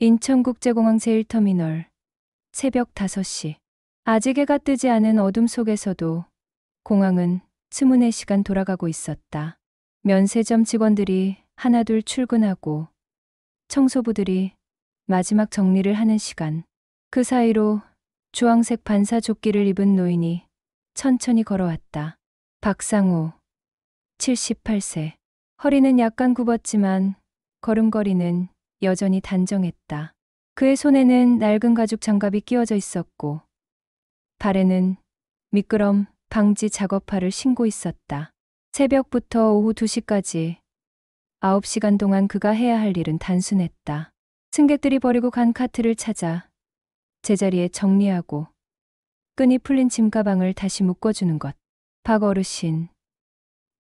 인천국제공항 제1터미널. 새벽 5시. 아직 해가 뜨지 않은 어둠 속에서도 공항은 24시간 돌아가고 있었다. 면세점 직원들이 하나둘 출근하고 청소부들이 마지막 정리를 하는 시간. 그 사이로 주황색 반사 조끼를 입은 노인이 천천히 걸어왔다. 박상우, 78세. 허리는 약간 굽었지만 걸음걸이는 여전히 단정했다. 그의 손에는 낡은 가죽 장갑이 끼워져 있었고 발에는 미끄럼 방지 작업화를 신고 있었다. 새벽부터 오후 2시까지 9시간 동안 그가 해야 할 일은 단순했다. 승객들이 버리고 간 카트를 찾아 제자리에 정리하고 끈이 풀린 짐가방을 다시 묶어주는 것. 박 어르신,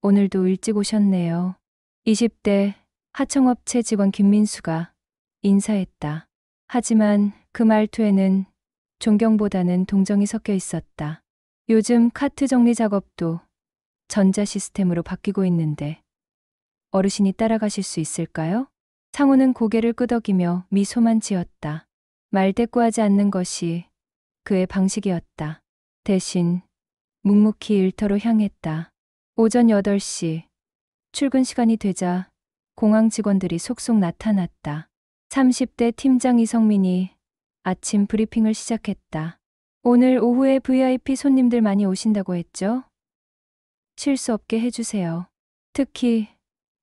오늘도 일찍 오셨네요. 20대 하청업체 직원 김민수가 인사했다. 하지만 그 말투에는 존경보다는 동정이 섞여 있었다. 요즘 카트 정리 작업도 전자 시스템으로 바뀌고 있는데 어르신이 따라가실 수 있을까요? 상우는 고개를 끄덕이며 미소만 지었다. 말대꾸하지 않는 것이 그의 방식이었다. 대신 묵묵히 일터로 향했다. 오전 8시. 출근 시간이 되자 공항 직원들이 속속 나타났다. 30대 팀장 이성민이 아침 브리핑을 시작했다. 오늘 오후에 VIP 손님들 많이 오신다고 했죠? 실수 없게 해주세요. 특히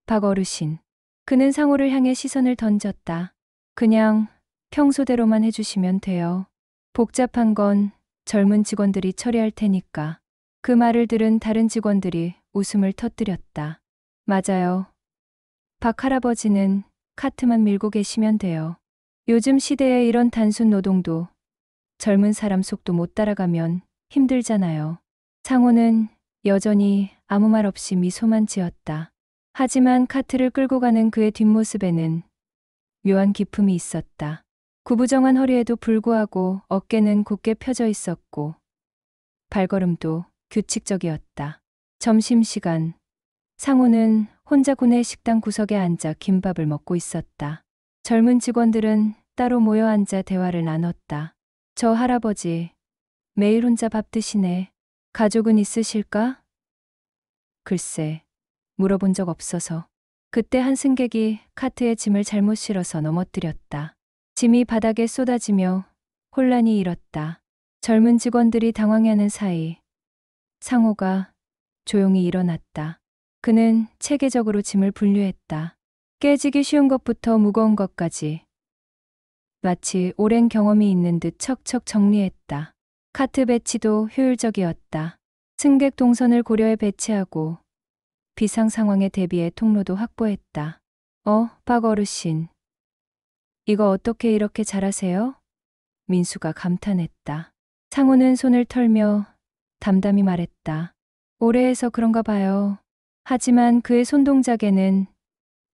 박 어르신. 그는 상호를 향해 시선을 던졌다. 그냥 평소대로만 해주시면 돼요. 복잡한 건 젊은 직원들이 처리할 테니까. 그 말을 들은 다른 직원들이 웃음을 터뜨렸다. 맞아요. 박 할아버지는 카트만 밀고 계시면 돼요. 요즘 시대에 이런 단순 노동도 젊은 사람 속도 못 따라가면 힘들잖아요. 상호는 여전히 아무 말 없이 미소만 지었다. 하지만 카트를 끌고 가는 그의 뒷모습에는 묘한 기품이 있었다. 구부정한 허리에도 불구하고 어깨는 곧게 펴져 있었고 발걸음도 규칙적이었다. 점심시간. 상호는 혼자 구내 식당 구석에 앉아 김밥을 먹고 있었다. 젊은 직원들은 따로 모여 앉아 대화를 나눴다. 저 할아버지, 매일 혼자 밥 드시네. 가족은 있으실까? 글쎄, 물어본 적 없어서. 그때 한 승객이 카트에 짐을 잘못 실어서 넘어뜨렸다. 짐이 바닥에 쏟아지며 혼란이 일었다. 젊은 직원들이 당황해하는 사이 상호가 조용히 일어났다. 그는 체계적으로 짐을 분류했다. 깨지기 쉬운 것부터 무거운 것까지. 마치 오랜 경험이 있는 듯 척척 정리했다. 카트 배치도 효율적이었다. 승객 동선을 고려해 배치하고 비상 상황에 대비해 통로도 확보했다. 박 어르신. 이거 어떻게 이렇게 잘하세요? 민수가 감탄했다. 상우는 손을 털며 담담히 말했다. 오래 해서 그런가 봐요. 하지만 그의 손동작에는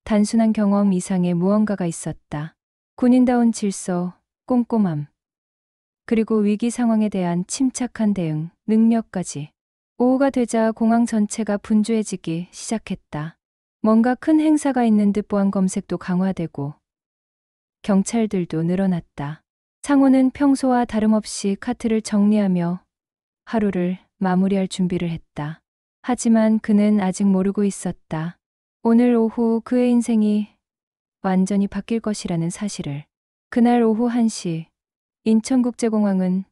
단순한 경험 이상의 무언가가 있었다. 군인다운 질서, 꼼꼼함, 그리고 위기 상황에 대한 침착한 대응, 능력까지. 오후가 되자 공항 전체가 분주해지기 시작했다. 뭔가 큰 행사가 있는 듯 보안 검색도 강화되고 경찰들도 늘어났다. 상호는 평소와 다름없이 카트를 정리하며 하루를 마무리할 준비를 했다. 하지만 그는 아직 모르고 있었다. 오늘 오후 그의 인생이 완전히 바뀔 것이라는 사실을. 그날 오후 1시, 인천국제공항은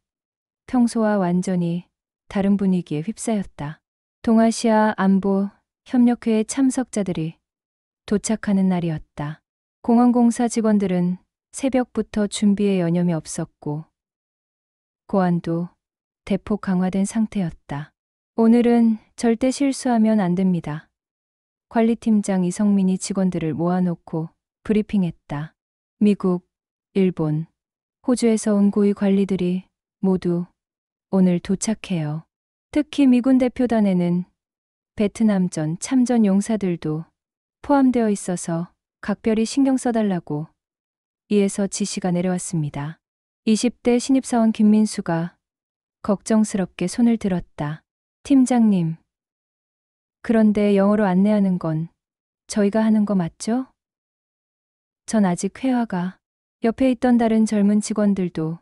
평소와 완전히 다른 분위기에 휩싸였다. 동아시아 안보 협력회의 참석자들이 도착하는 날이었다. 공항공사 직원들은 새벽부터 준비에 여념이 없었고 고안도 대폭 강화된 상태였다. 오늘은 절대 실수하면 안 됩니다. 관리팀장 이성민이 직원들을 모아놓고 브리핑했다. 미국, 일본, 호주에서 온 고위 관리들이 모두 오늘 도착해요. 특히 미군 대표단에는 베트남전 참전 용사들도 포함되어 있어서 각별히 신경 써달라고 이에서 지시가 내려왔습니다. 20대 신입사원 김민수가 걱정스럽게 손을 들었다. 팀장님, 그런데 영어로 안내하는 건 저희가 하는 거 맞죠? 전 아직 회화가. 옆에 있던 다른 젊은 직원들도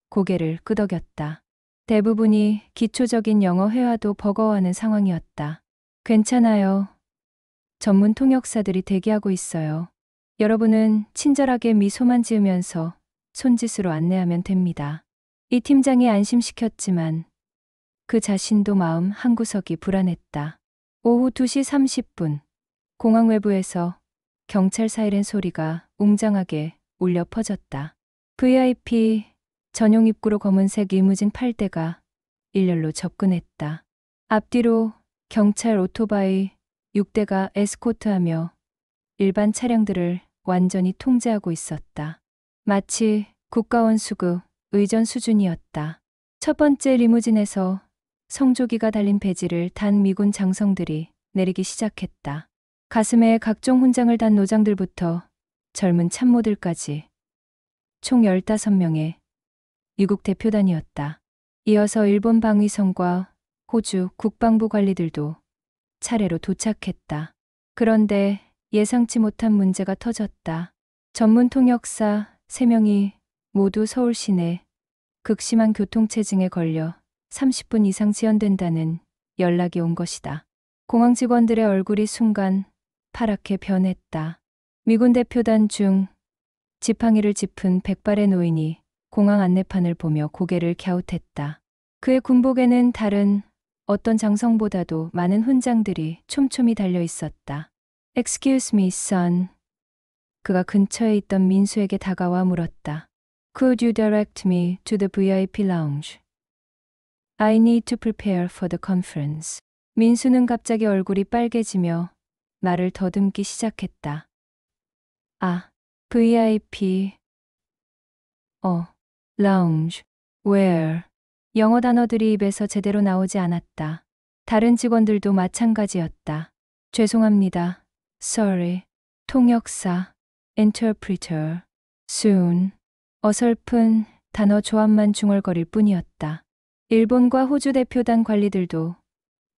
고개를 끄덕였다. 대부분이 기초적인 영어 회화도 버거워하는 상황이었다. 괜찮아요. 전문 통역사들이 대기하고 있어요. 여러분은 친절하게 미소만 지으면서 손짓으로 안내하면 됩니다. 이 팀장이 안심시켰지만 그 자신도 마음 한구석이 불안했다. 오후 2시 30분, 공항 외부에서 경찰 사이렌 소리가 웅장하게 울려 퍼졌다. VIP 전용 입구로 검은색 리무진 8대가 일렬로 접근했다. 앞뒤로 경찰 오토바이 6대가 에스코트하며 일반 차량들을 완전히 통제하고 있었다. 마치 국가원 수급 의전 수준이었다. 첫 번째 리무진에서 성조기가 달린 배지를 단 미군 장성들이 내리기 시작했다. 가슴에 각종 훈장을 단 노장들부터 젊은 참모들까지 총 15명의 미국 대표단이었다. 이어서 일본 방위성과 호주 국방부 관리들도 차례로 도착했다. 그런데 예상치 못한 문제가 터졌다. 전문 통역사 3명이 모두 서울 시내 극심한 교통체증에 걸려 30분 이상 지연된다는 연락이 온 것이다. 공항 직원들의 얼굴이 순간 파랗게 변했다. 미군 대표단 중 지팡이를 짚은 백발의 노인이 공항 안내판을 보며 고개를 갸웃했다. 그의 군복에는 다른 어떤 장성보다도 많은 훈장들이 촘촘히 달려 있었다. Excuse me, son. 그가 근처에 있던 민수에게 다가와 물었다. Could you direct me to the VIP lounge? I need to prepare for the conference. 민수는 갑자기 얼굴이 빨개지며 말을 더듬기 시작했다. 아, VIP. lounge. Where? 영어 단어들이 입에서 제대로 나오지 않았다. 다른 직원들도 마찬가지였다. 죄송합니다. Sorry. 통역사. Interpreter. Soon. 어설픈 단어 조합만 중얼거릴 뿐이었다. 일본과 호주 대표단 관리들도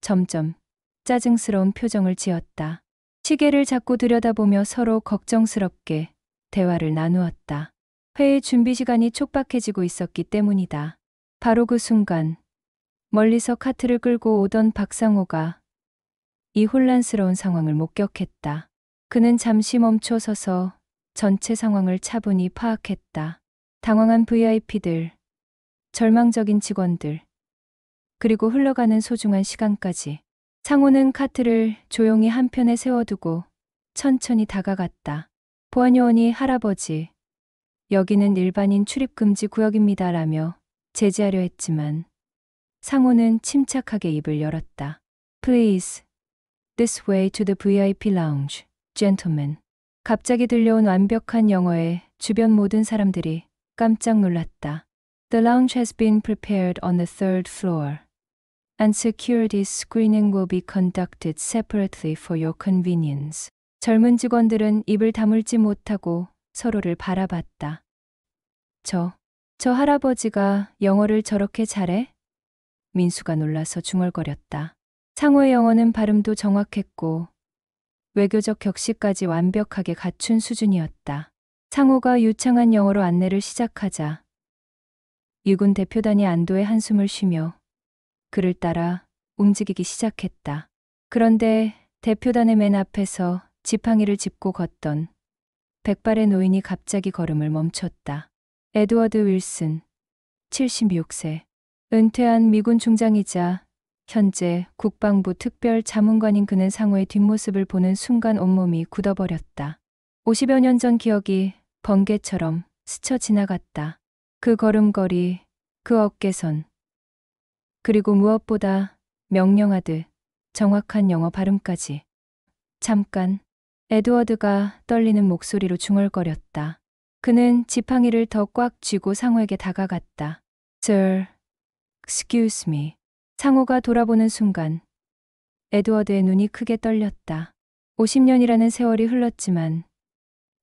점점 짜증스러운 표정을 지었다. 시계를 자꾸 들여다보며 서로 걱정스럽게 대화를 나누었다. 회의 준비 시간이 촉박해지고 있었기 때문이다. 바로 그 순간 멀리서 카트를 끌고 오던 박상호가 이 혼란스러운 상황을 목격했다. 그는 잠시 멈춰 서서 전체 상황을 차분히 파악했다. 당황한 VIP들, 절망적인 직원들, 그리고 흘러가는 소중한 시간까지. 상호는 카트를 조용히 한편에 세워두고 천천히 다가갔다. 보안요원이 할아버지, 여기는 일반인 출입 금지 구역입니다라며 제지하려 했지만 상호는 침착하게 입을 열었다. Please, this way to the VIP lounge, gentlemen. 갑자기 들려온 완벽한 영어에 주변 모든 사람들이 깜짝 놀랐다. The lounge has been prepared on the third floor. And security screening will be conducted separately for your convenience. 젊은 직원들은 입을 다물지 못하고 서로를 바라봤다. 저 할아버지가 영어를 저렇게 잘해? 민수가 놀라서 중얼거렸다. 상호의 영어는 발음도 정확했고 외교적 격식까지 완벽하게 갖춘 수준이었다. 상호가 유창한 영어로 안내를 시작하자 미군 대표단이 안도의 한숨을 쉬며 그를 따라 움직이기 시작했다. 그런데 대표단의 맨 앞에서 지팡이를 짚고 걷던 백발의 노인이 갑자기 걸음을 멈췄다. 에드워드 윌슨, 76세. 은퇴한 미군 중장이자 현재 국방부 특별 자문관인 그는 상호의 뒷모습을 보는 순간 온몸이 굳어버렸다. 50여 년 전 기억이 번개처럼 스쳐 지나갔다. 그 걸음걸이, 그 어깨선, 그리고 무엇보다 명령하듯 정확한 영어 발음까지. 잠깐, 에드워드가 떨리는 목소리로 중얼거렸다. 그는 지팡이를 더 꽉 쥐고 상호에게 다가갔다. Sir, excuse me. 상호가 돌아보는 순간 에드워드의 눈이 크게 떨렸다. 50년이라는 세월이 흘렀지만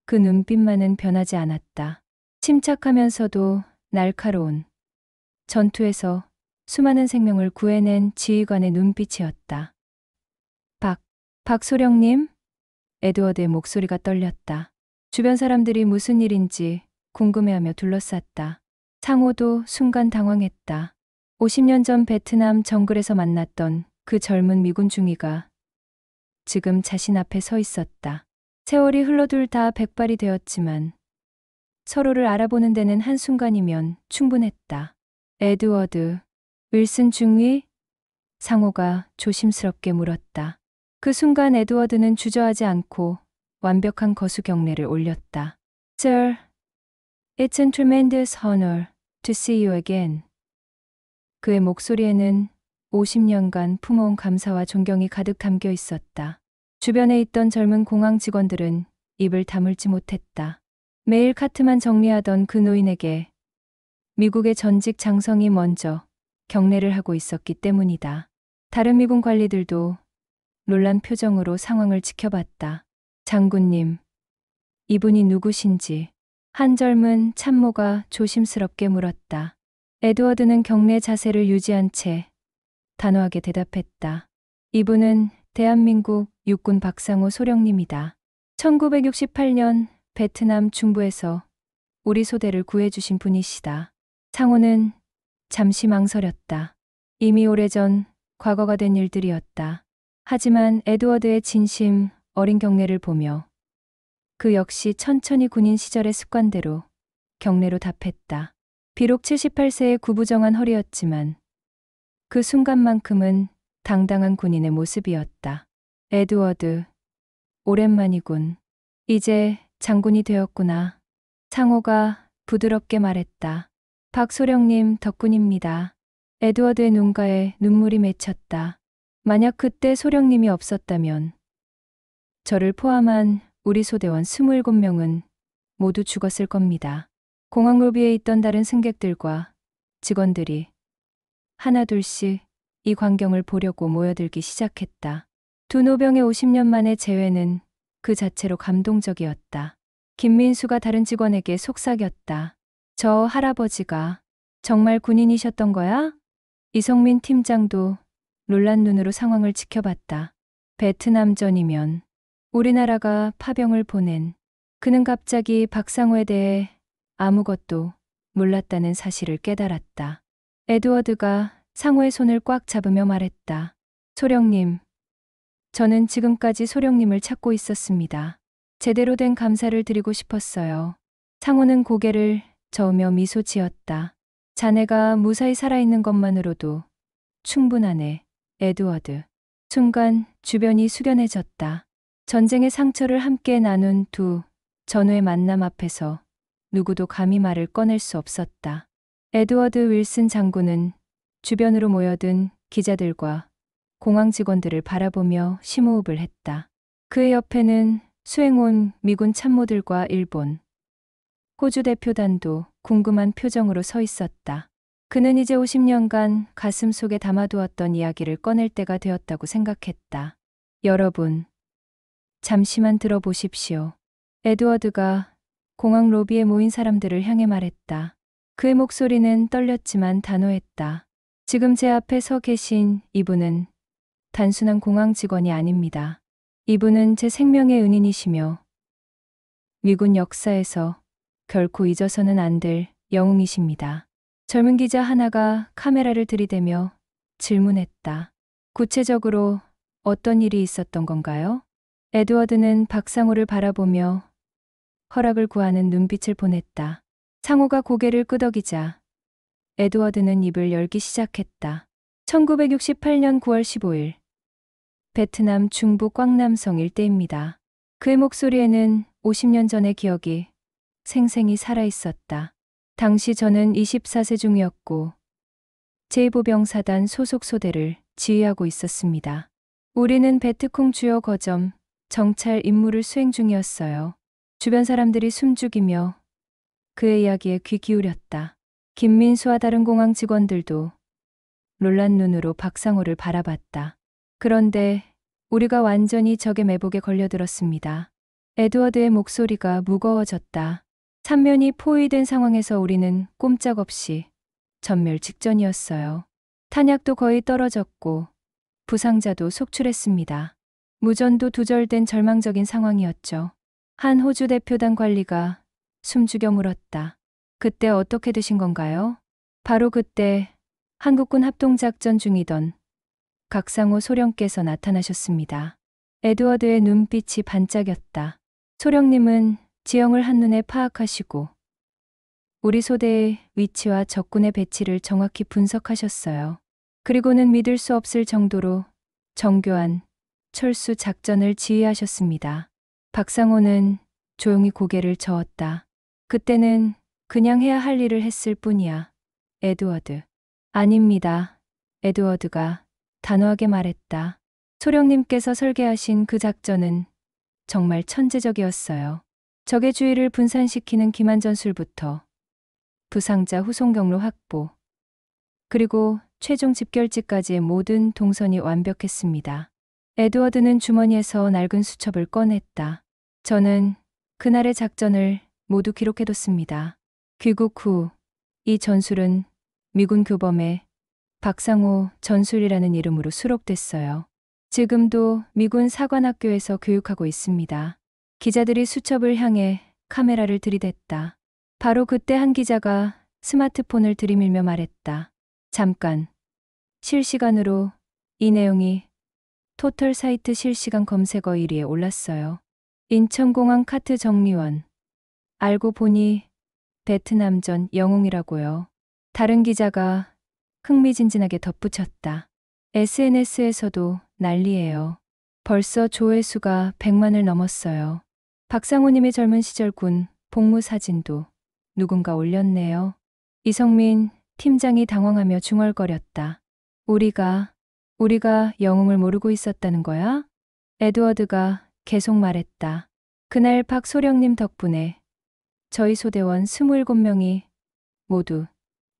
그 눈빛만은 변하지 않았다. 침착하면서도 날카로운, 전투에서 수많은 생명을 구해낸 지휘관의 눈빛이었다. 박소령님? 에드워드의 목소리가 떨렸다. 주변 사람들이 무슨 일인지 궁금해하며 둘러쌌다. 상호도 순간 당황했다. 50년 전 베트남 정글에서 만났던 그 젊은 미군 중위가 지금 자신 앞에 서 있었다. 세월이 흘러들다 백발이 되었지만 서로를 알아보는 데는 한순간이면 충분했다. 에드워드, 윌슨 중위? 상호가 조심스럽게 물었다. 그 순간 에드워드는 주저하지 않고 완벽한 거수 경례를 올렸다. Sir, it's a tremendous honor to see you again. 그의 목소리에는 50년간 품어온 감사와 존경이 가득 담겨 있었다. 주변에 있던 젊은 공항 직원들은 입을 다물지 못했다. 매일 카트만 정리하던 그 노인에게 미국의 전직 장성이 먼저 경례를 하고 있었기 때문이다. 다른 미군 관리들도 놀란 표정으로 상황을 지켜봤다. 장군님, 이분이 누구신지 한 젊은 참모가 조심스럽게 물었다. 에드워드는 경례 자세를 유지한 채 단호하게 대답했다. 이분은 대한민국 육군 박상호 소령님이다. 1968년 베트남 중부에서 우리 소대를 구해주신 분이시다. 상호는 잠시 망설였다. 이미 오래전 과거가 된 일들이었다. 하지만 에드워드의 진심 어린 경례를 보며 그 역시 천천히 군인 시절의 습관대로 경례로 답했다. 비록 78세의 구부정한 허리였지만 그 순간만큼은 당당한 군인의 모습이었다. 에드워드, 오랜만이군. 이제 장군이 되었구나. 상호가 부드럽게 말했다. 박소령님 덕분입니다. 에드워드의 눈가에 눈물이 맺혔다. 만약 그때 소령님이 없었다면 저를 포함한 우리 소대원 27명은 모두 죽었을 겁니다. 공항 로비에 있던 다른 승객들과 직원들이 하나둘씩 이 광경을 보려고 모여들기 시작했다. 두 노병의 50년 만의 재회는 그 자체로 감동적이었다. 김민수가 다른 직원에게 속삭였다. 저 할아버지가 정말 군인이셨던 거야? 이성민 팀장도 놀란 눈으로 상황을 지켜봤다. 베트남전이면 우리나라가 파병을 보낸 그는 갑자기 박상호에 대해 아무것도 몰랐다는 사실을 깨달았다. 에드워드가 상호의 손을 꽉 잡으며 말했다. 소령님, 저는 지금까지 소령님을 찾고 있었습니다. 제대로 된 감사를 드리고 싶었어요. 상호는 고개를 저으며 미소 지었다. 자네가 무사히 살아있는 것만으로도 충분하네, 에드워드. 순간 주변이 숙연해졌다. 전쟁의 상처를 함께 나눈 두 전우의 만남 앞에서 누구도 감히 말을 꺼낼 수 없었다. 에드워드 윌슨 장군은 주변으로 모여든 기자들과 공항 직원들을 바라보며 심호흡을 했다. 그의 옆에는 수행 온 미군 참모들과 일본, 호주 대표단도 궁금한 표정으로 서 있었다. 그는 이제 50년간 가슴 속에 담아두었던 이야기를 꺼낼 때가 되었다고 생각했다. 여러분, 잠시만 들어보십시오. 에드워드가 공항 로비에 모인 사람들을 향해 말했다. 그의 목소리는 떨렸지만 단호했다. 지금 제 앞에 서 계신 이분은 단순한 공항 직원이 아닙니다. 이분은 제 생명의 은인이시며 미군 역사에서 결코 잊어서는 안 될 영웅이십니다. 젊은 기자 하나가 카메라를 들이대며 질문했다. 구체적으로 어떤 일이 있었던 건가요? 에드워드는 박상호를 바라보며 허락을 구하는 눈빛을 보냈다. 상호가 고개를 끄덕이자 에드워드는 입을 열기 시작했다. 1968년 9월 15일 베트남 중부 꽝남성 일대입니다. 그의 목소리에는 50년 전의 기억이 생생히 살아있었다. 당시 저는 24세 중이었고 제2보병사단 소속 소대를 지휘하고 있었습니다. 우리는 베트콩 주요 거점 정찰 임무를 수행 중이었어요. 주변 사람들이 숨죽이며 그의 이야기에 귀 기울였다. 김민수와 다른 공항 직원들도 놀란 눈으로 박상호를 바라봤다. 그런데 우리가 완전히 적의 매복에 걸려들었습니다. 에드워드의 목소리가 무거워졌다. 삼면이 포위된 상황에서 우리는 꼼짝없이 전멸 직전이었어요. 탄약도 거의 떨어졌고 부상자도 속출했습니다. 무전도 두절된 절망적인 상황이었죠. 한 호주 대표단 관리가 숨죽여 물었다. 그때 어떻게 되신 건가요? 바로 그때 한국군 합동작전 중이던 각상호 소령께서 나타나셨습니다. 에드워드의 눈빛이 반짝였다. 소령님은 지형을 한눈에 파악하시고 우리 소대의 위치와 적군의 배치를 정확히 분석하셨어요. 그리고는 믿을 수 없을 정도로 정교한 철수 작전을 지휘하셨습니다. 박상호는 조용히 고개를 저었다. 그때는 그냥 해야 할 일을 했을 뿐이야. 에드워드. 아닙니다. 에드워드가 단호하게 말했다. 소령님께서 설계하신 그 작전은 정말 천재적이었어요. 적의 주의를 분산시키는 기만 전술부터 부상자 후송 경로 확보, 그리고 최종 집결지까지의 모든 동선이 완벽했습니다. 에드워드는 주머니에서 낡은 수첩을 꺼냈다. 저는 그날의 작전을 모두 기록해뒀습니다. 귀국 후 이 전술은 미군 교범의 박상호 전술이라는 이름으로 수록됐어요. 지금도 미군 사관학교에서 교육하고 있습니다. 기자들이 수첩을 향해 카메라를 들이댔다. 바로 그때 한 기자가 스마트폰을 들이밀며 말했다. 잠깐. 실시간으로 이 내용이 토털 사이트 실시간 검색어 1위에 올랐어요. 인천공항 카트 정리원. 알고 보니 베트남전 영웅이라고요. 다른 기자가 흥미진진하게 덧붙였다. SNS에서도 난리예요. 벌써 조회수가 100만을 넘었어요. 박상호님의 젊은 시절 군 복무 사진도 누군가 올렸네요. 이성민 팀장이 당황하며 중얼거렸다. 우리가 영웅을 모르고 있었다는 거야? 에드워드가 계속 말했다. 그날 박 소령님 덕분에 저희 소대원 27명이 모두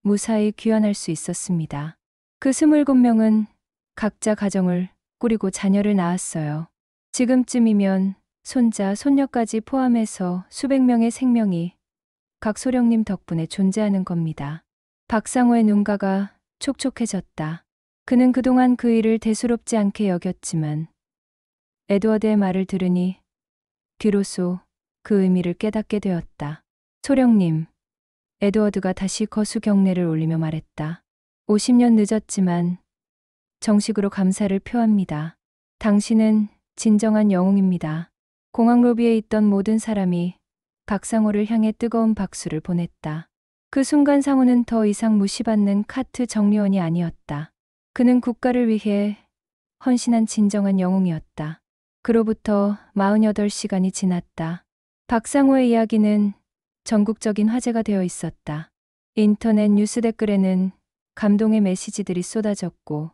무사히 귀환할 수 있었습니다. 그 27명은 각자 가정을 꾸리고 자녀를 낳았어요. 지금쯤이면 손자, 손녀까지 포함해서 수백 명의 생명이 각 소령님 덕분에 존재하는 겁니다. 박상호의 눈가가 촉촉해졌다. 그는 그동안 그 일을 대수롭지 않게 여겼지만 에드워드의 말을 들으니 비로소 그 의미를 깨닫게 되었다. 소령님, 에드워드가 다시 거수 경례를 올리며 말했다. 50년 늦었지만 정식으로 감사를 표합니다. 당신은 진정한 영웅입니다. 공항 로비에 있던 모든 사람이 박상호를 향해 뜨거운 박수를 보냈다. 그 순간 상호는 더 이상 무시받는 카트 정리원이 아니었다. 그는 국가를 위해 헌신한 진정한 영웅이었다. 그로부터 48시간이 지났다. 박상호의 이야기는 전국적인 화제가 되어 있었다. 인터넷 뉴스 댓글에는 감동의 메시지들이 쏟아졌고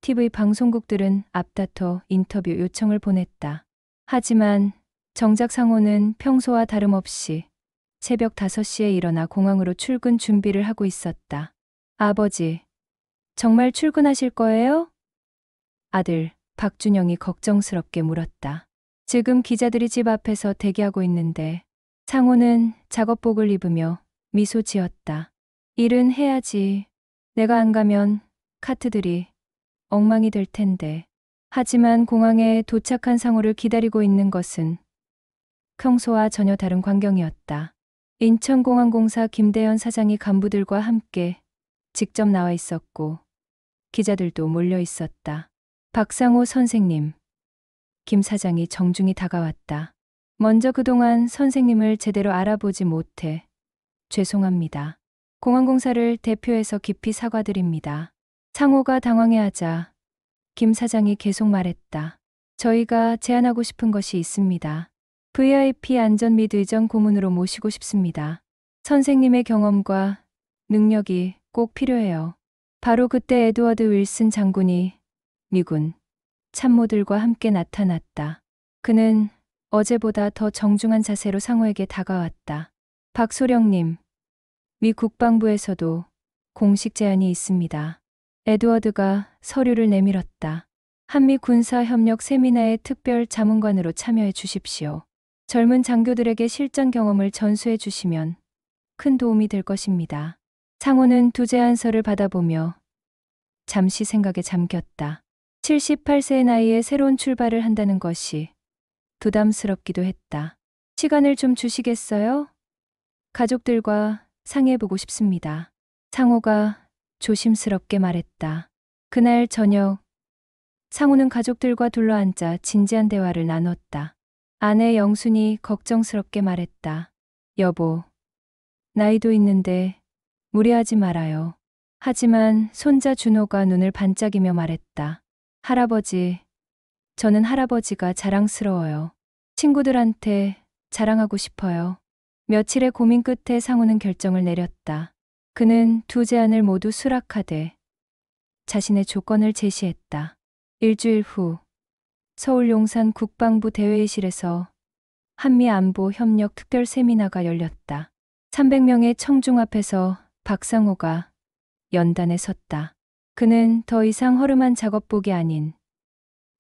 TV 방송국들은 앞다퉈 인터뷰 요청을 보냈다. 하지만 정작 상호는 평소와 다름없이 새벽 5시에 일어나 공항으로 출근 준비를 하고 있었다. 아버지, 정말 출근하실 거예요? 아들 박준영이 걱정스럽게 물었다. 지금 기자들이 집 앞에서 대기하고 있는데. 상호는 작업복을 입으며 미소 지었다. 일은 해야지. 내가 안 가면 카트들이 엉망이 될 텐데. 하지만 공항에 도착한 상호를 기다리고 있는 것은 평소와 전혀 다른 광경이었다. 인천공항공사 김대현 사장이 간부들과 함께 직접 나와 있었고 기자들도 몰려 있었다. 박상호 선생님. 김 사장이 정중히 다가왔다. 먼저 그동안 선생님을 제대로 알아보지 못해 죄송합니다. 공항공사를 대표해서 깊이 사과드립니다. 상호가 당황해하자 김 사장이 계속 말했다. 저희가 제안하고 싶은 것이 있습니다. VIP 안전 및 의전 고문으로 모시고 싶습니다. 선생님의 경험과 능력이 꼭 필요해요. 바로 그때 에드워드 윌슨 장군이 미군 참모들과 함께 나타났다. 그는 어제보다 더 정중한 자세로 상호에게 다가왔다. 박소령님, 미 국방부에서도 공식 제안이 있습니다. 에드워드가 서류를 내밀었다. 한미 군사협력 세미나의 특별 자문관으로 참여해 주십시오. 젊은 장교들에게 실전 경험을 전수해 주시면 큰 도움이 될 것입니다. 상호는 두 제안서를 받아보며 잠시 생각에 잠겼다. 78세의 나이에 새로운 출발을 한다는 것이 부담스럽기도 했다. 시간을 좀 주시겠어요? 가족들과 상의해보고 싶습니다. 상호가 조심스럽게 말했다. 그날 저녁, 상호는 가족들과 둘러앉아 진지한 대화를 나눴다. 아내 영순이 걱정스럽게 말했다. 여보, 나이도 있는데 무리하지 말아요. 하지만 손자 준호가 눈을 반짝이며 말했다. 할아버지, 저는 할아버지가 자랑스러워요. 친구들한테 자랑하고 싶어요. 며칠의 고민 끝에 상호는 결정을 내렸다. 그는 두 제안을 모두 수락하되 자신의 조건을 제시했다. 일주일 후 서울 용산 국방부 대회의실에서 한미안보 협력 특별 세미나가 열렸다. 300명의 청중 앞에서 박상호가 연단에 섰다. 그는 더 이상 허름한 작업복이 아닌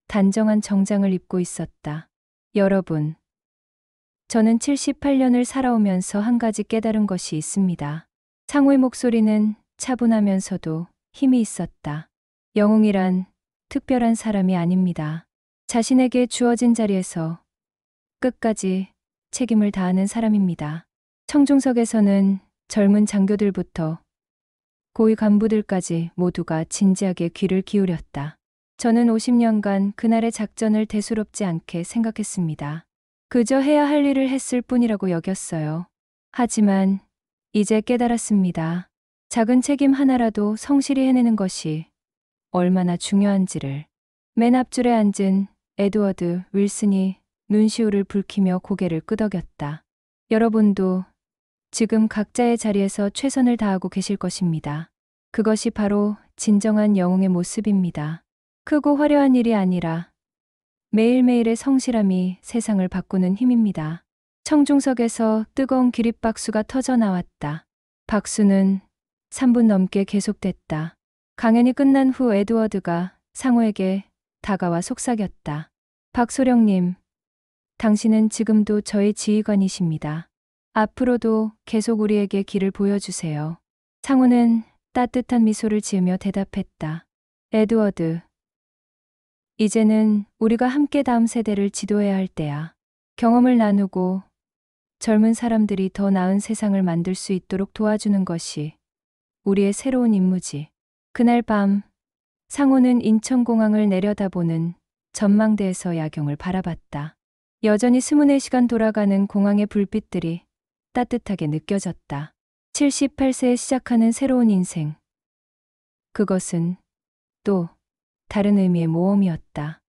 단정한 정장을 입고 있었다. 여러분, 저는 78년을 살아오면서 한 가지 깨달은 것이 있습니다. 상호의 목소리는 차분하면서도 힘이 있었다. 영웅이란 특별한 사람이 아닙니다. 자신에게 주어진 자리에서 끝까지 책임을 다하는 사람입니다. 청중석에서는 젊은 장교들부터 고위 간부들까지 모두가 진지하게 귀를 기울였다. 저는 50년간 그날의 작전을 대수롭지 않게 생각했습니다. 그저 해야 할 일을 했을 뿐이라고 여겼어요. 하지만 이제 깨달았습니다. 작은 책임 하나라도 성실히 해내는 것이 얼마나 중요한지를. 맨 앞줄에 앉은 에드워드 윌슨이 눈시울을 붉히며 고개를 끄덕였다. 여러분도 지금 각자의 자리에서 최선을 다하고 계실 것입니다. 그것이 바로 진정한 영웅의 모습입니다. 크고 화려한 일이 아니라 매일매일의 성실함이 세상을 바꾸는 힘입니다. 청중석에서 뜨거운 기립박수가 터져 나왔다. 박수는 3분 넘게 계속됐다. 강연이 끝난 후 에드워드가 상호에게 다가와 속삭였다. 박소령님, 당신은 지금도 저의 지휘관이십니다. 앞으로도 계속 우리에게 길을 보여주세요. 상호는 따뜻한 미소를 지으며 대답했다. 에드워드, 이제는 우리가 함께 다음 세대를 지도해야 할 때야. 경험을 나누고 젊은 사람들이 더 나은 세상을 만들 수 있도록 도와주는 것이 우리의 새로운 임무지. 그날 밤, 상호는 인천공항을 내려다보는 전망대에서 야경을 바라봤다. 여전히 24시간 돌아가는 공항의 불빛들이 따뜻하게 느껴졌다. 78세에 시작하는 새로운 인생. 그것은 또 다른 의미의 모험이었다.